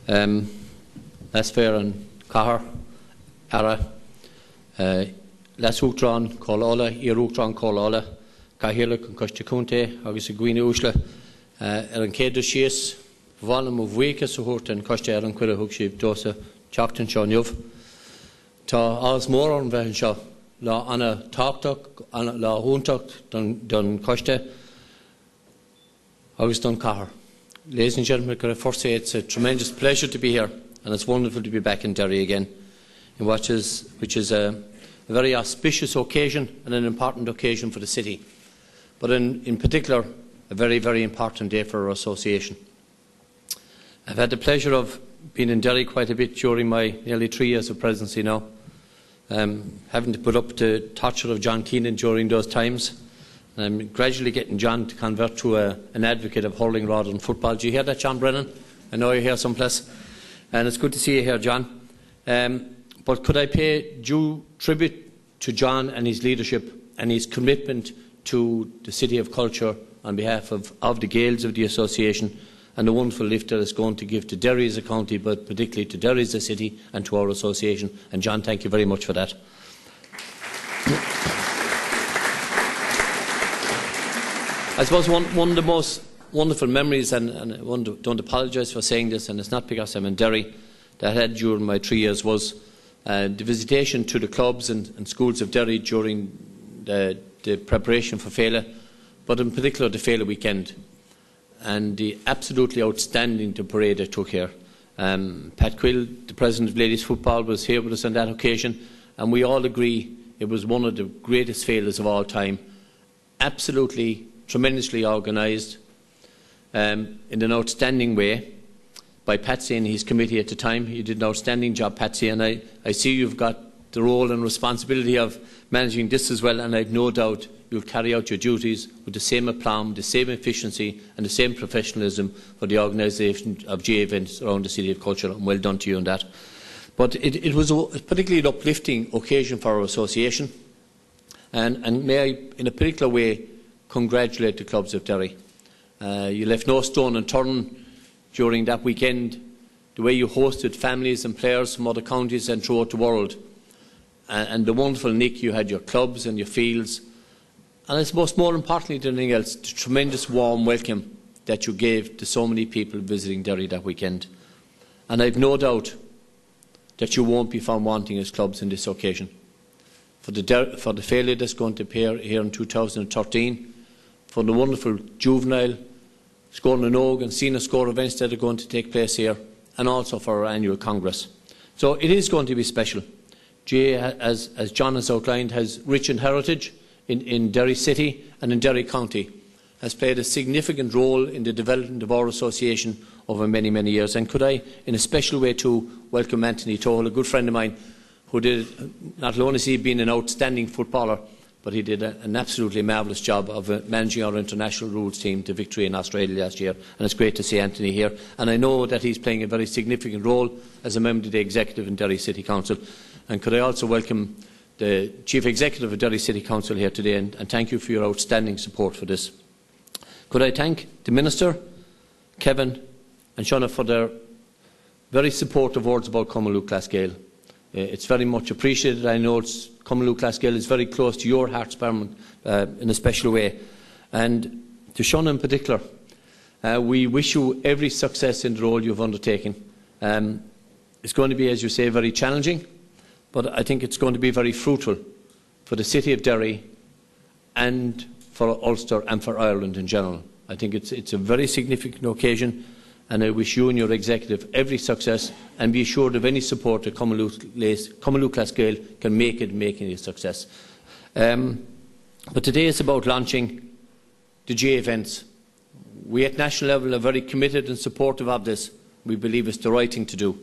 Las fair an Cahar, Ara, Las Uachtarán Cumann Lúthchleas Gael, Cahirla an Christy Cooney agus a Gwine Uachtarán an céad síos bhhailm ó bhuíchas a thuairt an coiste an cuireadh thug sibh dosa teachtain seo nniuh. Tá as mór an bheith seo lá anna táchtach lá húntacht don coiste agus don Cahar. Ladies and gentlemen, firstly, it's a tremendous pleasure to be here, and it's wonderful to be back in Derry again, which is a very auspicious occasion and an important occasion for the city, but in particular, a very, very important day for our association. I've had the pleasure of being in Derry quite a bit during my nearly 3 years of presidency now, having to put up the torture of John Keenan during those times. I'm gradually getting John to convert to an advocate of hurling rather than football. Do you hear that, John Brennan? I know you're here someplace. And it's good to see you here, John. But could I pay due tribute to John and his leadership and his commitment to the City of Culture on behalf of the Gaels of the Association, and the wonderful lift that it's going to give to Derry as a county, but particularly to Derry as a city and to our association. And John, thank you very much for that. I suppose one of the most wonderful memories, and I don't apologise for saying this, and it's not because I'm in Derry, that I had during my 3 years was the visitation to the clubs and schools of Derry during the preparation for Féile, but in particular the Féile weekend, and the absolutely outstanding parade that took here. Pat Quill, the President of Ladies Football, was here with us on that occasion, and we all agree it was one of the greatest Féiles of all time. Absolutely tremendously organised in an outstanding way by Patsy and his committee at the time. You did an outstanding job, Patsy, and I see you've got the role and responsibility of managing this as well, and I've no doubt you'll carry out your duties with the same aplomb, the same efficiency and the same professionalism for the organisation of GAA events around the City of Culture, and well done to you on that. But it was a particularly an uplifting occasion for our association, and may I, in a particular way, congratulate the clubs of Derry. You left no stone unturned during that weekend, the way you hosted families and players from other counties and throughout the world, and the wonderful nick you had your clubs and your fields, and I suppose more importantly than anything else, the tremendous warm welcome that you gave to so many people visiting Derry that weekend. And I have no doubt that you won't be found wanting as clubs in this occasion. For the Féile that's going to appear here in 2013, for the wonderful juvenile scoring an og and senior score events that are going to take place here, and also for our annual Congress. So it is going to be special. GAA, as John has outlined, has rich in heritage in Derry City and in Derry County, has played a significant role in the development of our association over many, many years. And could I, in a special way too, welcome Anthony Toll, a good friend of mine, who did, not only has he been an outstanding footballer, but he did an absolutely marvellous job of managing our international rules team to victory in Australia last year. And it's great to see Anthony here. And I know that he's playing a very significant role as a member of the executive in Derry City Council. And could I also welcome the Chief Executive of Derry City Council here today, and thank you for your outstanding support for this. Could I thank the Minister, Kevin and Shona for their very supportive words about Cumann Lúthchleas Gael. It's very much appreciated. I know Cumann Lúthchleas Gael is very close to your heart, Sperman, in a special way. And to Shona in particular, we wish you every success in the role you've undertaken. It's going to be, as you say, very challenging, but I think it's going to be very fruitful for the City of Derry and for Ulster and for Ireland in general. I think it's a very significant occasion, and I wish you and your executive every success, and be assured of any support that Cumann Lúthchleas Gael can make it a success. But today is about launching the GAA events. We at national level are very committed and supportive of this. We believe it's the right thing to do.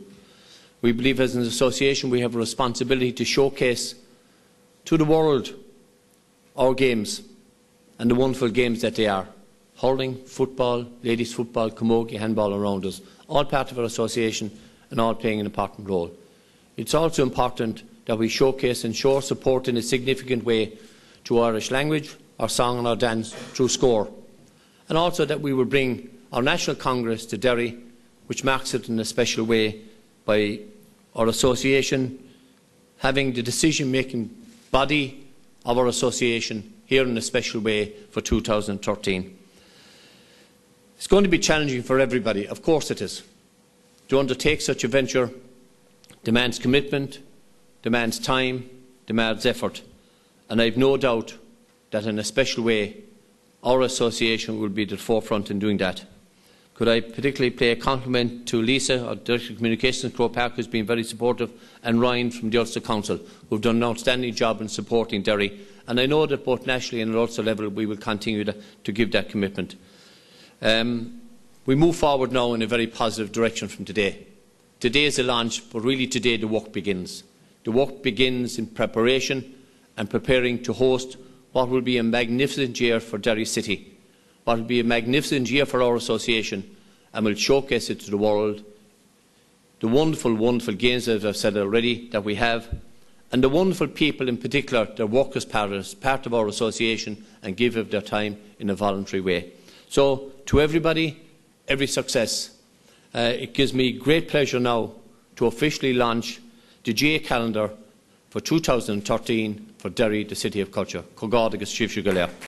We believe as an association we have a responsibility to showcase to the world our games and the wonderful games that they are. Hurling, football, ladies football, camogie, handball around us, all part of our association and all playing an important role. It's also important that we showcase and show support in a significant way to Irish language, our song and our dance through score. And also that we will bring our National Congress to Derry which marks it in a special way by our association having the decision-making body of our association here in a special way for 2013. It's going to be challenging for everybody, of course it is. To undertake such a venture demands commitment, demands time, demands effort, and I have no doubt that in a special way our association will be at the forefront in doing that. Could I particularly pay a compliment to Lisa, our Director of Communications at Croke Park, who has been very supportive, and Ryan from the Ulster Council, who have done an outstanding job in supporting Derry. And I know that both nationally and at Ulster level we will continue to give that commitment. We move forward now in a very positive direction from today. Today is a launch, but really today the work begins. The work begins in preparation and preparing to host what will be a magnificent year for Derry City. What will be a magnificent year for our association, and will showcase it to the world. The wonderful, wonderful games, as I've said already, that we have, and the wonderful people in particular that work as part of our association and give of their time in a voluntary way. So, to everybody, every success. It gives me great pleasure now to officially launch the GAA calendar for 2013 for Derry, the City of Culture. Cogad agus Chief Gael.